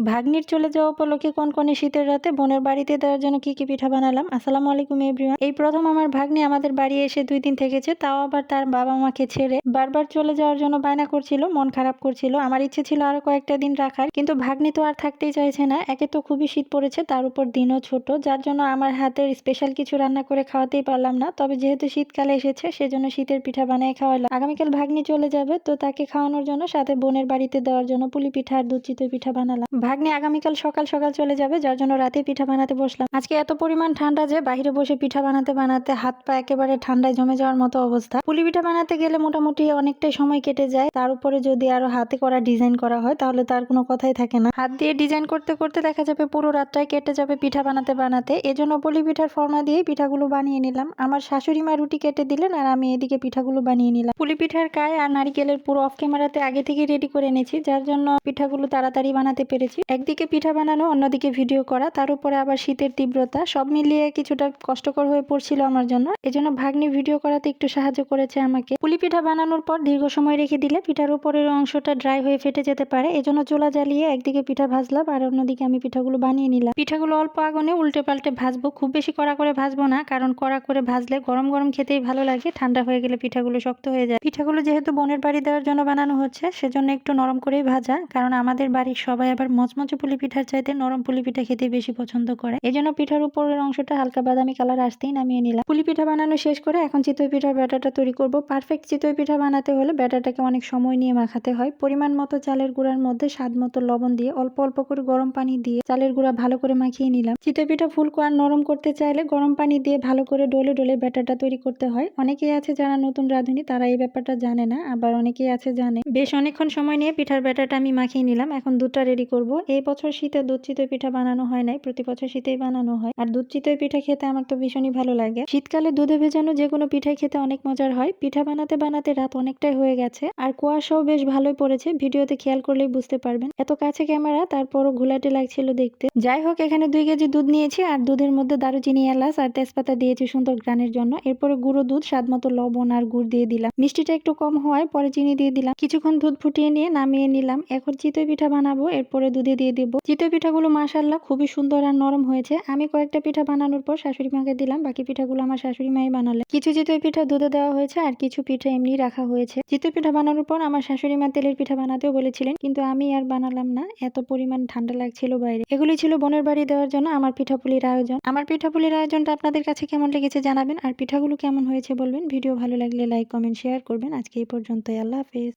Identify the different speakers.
Speaker 1: ভাগ্নির চলে যাওয়া উপলক্ষে কনকনে শীতের রাতে বোনের বাড়িতে দেওয়ার জন্য কি কি পিঠা বানালাম। আসসালামু আলাইকুম এভরিওয়ান। এই প্রথম আমার ভাগ্নি আমাদের বাড়ি এসে 2 দিন থেকেছে, তাও আবার তার বাবা মাকে ছেড়ে বারবার চলে যাওয়ার জন্য বায়না করছিল, মন খারাপ করছিল। আমার ইচ্ছে ছিল আরো কয়েকটা দিন রাখার, কিন্তু ভাগ্নি তো আর থাকতেই চাইছে না। একে তো খুবই শীত পড়েছে, তার উপর দিনও ছোট, যার জন্য আমার হাতের স্পেশাল কিছু রান্না করে খাওয়াতেই পারলাম না। তবে যেহেতু শীতকালে এসেছে সেজন্য শীতের পিঠা বানিয়ে খাওয়ালাম। আগামীকাল ভাগ্নি চলে যাবে, তো তাকে খাওয়ানোর জন্য সাথে বোনের বাড়িতে দেওয়ার জন্য পুলি পিঠা আর দুধ চিতই পিঠা বানালাম। ভাগ্নি আগামীকাল সকাল সকাল চলে যাবে, যার জন্য রাতে পিঠা বানাতে বসলাম। আজকে এত পরিমাণ ঠান্ডা যে বাইরে বসে পিঠা বানাতে বানাতে হাত পা একেবারে ঠান্ডায় জমে যাওয়ার মতো অবস্থা। পুলি পিঠা বানাতে গেলে মোটামুটি অনেকটাই সময় কেটে যায়, তার উপরে যদি আরো হাতে করা ডিজাইন করা হয় তাহলে তার কোনো কথাই থাকে না। হাত দিয়ে ডিজাইন করতে করতে দেখা যাবে পুরো রাতটাই কেটে যাবে পিঠা বানাতে বানাতে। এজন্য পুলি পিঠার ফর্মা দিয়ে পিঠাগুলো বানিয়ে নিলাম। আমার শাশুড়ি মা রুটি কেটে দিলেন আর আমি এদিকে পিঠাগুলো বানিয়ে নিলাম। পুলি পিঠার গায়ে আর নারিকেলের পুরো অফ ক্যামেরাতে আগে থেকে রেডি করে এনেছি, যার জন্য পিঠাগুলো তাড়াতাড়ি বানাতে পেরেছি। একদিকে পিঠা বানানো, অন্যদিকে ভিডিও করা, তার উপরে আবার শীতের তীব্রতা, সব মিলিয়ে কিছুটা কষ্টকর হয়ে পড়ছিল আমার জন্য। এজন্য ভাগ্নি ভিডিও করাতে একটু সাহায্য করেছে আমাকে। পুলি পিঠা বানানোর পর দীর্ঘ সময় রেখে দিলে পিঠার উপরের অংশটা ড্রাই হয়ে ফেটে যেতে পারে, এজন্য চুলা জ্বালিয়ে একদিকে পিঠা ভাজলাম আর অন্যদিকে আমি পিঠাগুলো বানিয়ে নিলাম। পিঠাগুলো অল্প আগুনে উল্টে পাল্টে ভাজবো, খুব বেশি কড়া করে ভাজবো না, কারণ কড়া করে ভাজলে গরম গরম খেতেই ভালো লাগে, ঠান্ডা হয়ে গেলে পিঠাগুলো শক্ত হয়ে যায়। পিঠাগুলো যেহেতু বোনের বাড়ি দেওয়ার জন্য বানানো হচ্ছে সেজন্য একটু নরম করেই ভাজা, কারণ আমাদের বাড়ির সবাই আবার মচমচে পুলি পিঠার চাইতে নরম পুলি পিঠা খেতে বেশি পছন্দ করে। এজন্য পিঠার উপরের অংশটা হালকা বাদামি কালার আসতেই নামিয়ে নিলাম। পুলি পিঠা বানানো শেষ করে এখন চিতই পিঠার ব্যাটারটা তৈরি করব। পারফেক্ট চিতই পিঠা বানাতে হলে ব্যাটারটাকে অনেক সময় নিয়ে মাখাতে হয়। পরিমাণ মতো চালের গুঁড়ার মধ্যে স্বাদ মতো লবণ দিয়ে অল্প অল্প করে গরম পানি দিয়ে চালের গুঁড়া ভালো করে মাখিয়ে নিলাম। চিতই পিঠা ফুলকো আর নরম করতে চাইলে গরম পানি দিয়ে ভালো করে ডলে ডলে ব্যাটারটা তৈরি করতে হয়। অনেকেই আছে যারা নতুন রাঁধুনি, তারা এই ব্যাপারটা জানে না, আবার অনেকেই আছে জানে। বেশ অনেকক্ষণ সময় নিয়ে পিঠার ব্যাটারটা আমি মাখিয়ে নিলাম। এখন দুধটা রেডি করব। এই বছর শীতে দুধ চিতই পিঠা বানানো হয় নাই, প্রতি বছর শীতেই বানানো হয়। আর দুধ চিতই পিঠা খেতে আমার তো ভীষণই ভালো লাগে। শীতকালে দুধে ভেজানো যে কোনো পিঠাই খেতে অনেক মজার হয়। পিঠা বানাতে বানাতে রাত অনেকটাই হয়ে গেছে, আর কুয়াশাও বেশ ভালোই পড়েছে, ভিডিওতে খেয়াল করলেই বুঝতে পারবেন। এত কাছে ক্যামেরা, তারপরও ঘোলাটে লাগছিল দেখতে। যাই হোক, এখানে 2 কেজি দুধ নিয়েছি আর দুধের মধ্যে দারুচিনি, এলাচ আর তেজপাতা দিয়েছি সুন্দর ঘ্রাণের জন্য। এরপরে গুঁড়ো দুধ, স্বাদ মতো লবণ আর গুড় দিয়ে দিলাম। মিষ্টিটা একটু কম হওয়ায় পরে চিনি দিয়ে দিলাম। কিছুক্ষণ দুধ ফুটিয়ে নিয়ে নামিয়ে নিলাম। এখন চিতই পিঠা বানাবো, এরপরে দুধে দিয়ে দিব। চিতই পিঠাগুলো মাশাআল্লাহ খুবই সুন্দর আর নরম হয়েছে। আমি কয়েকটা পিঠা বানানোর পর শাশুড়ি মাকে দিলাম, বাকি পিঠাগুলো আমার শাশুড়ি মাই বানালে। কিছু চিতই পিঠা দুধে দেওয়া হয়েছে আর কিছু পিঠা এমনি রাখা হয়েছে। চিতই পিঠা বানানোর পর আমার শাশুড়ি মা তেলের পিঠা বানাতেও বলেছিলেন, কিন্তু আমি আর বানালাম না, এত পরিমাণ ঠান্ডা লাগছিল বাইরে। এগুলি ছিল বোনের বাড়ি দেওয়ার জন্য আমার পিঠাপুলির আয়োজন। আমার পিঠাপুলির আয়োজনটা আপনাদের কাছে কেমন লেগেছে জানাবেন, আর পিঠাগুলো কেমন হয়েছে বলবেন। ভিডিও ভালো লাগলে লাইক কমেন্ট শেয়ার করবেন। আজকে এই পর্যন্তই, আল্লাহ হাফেজ।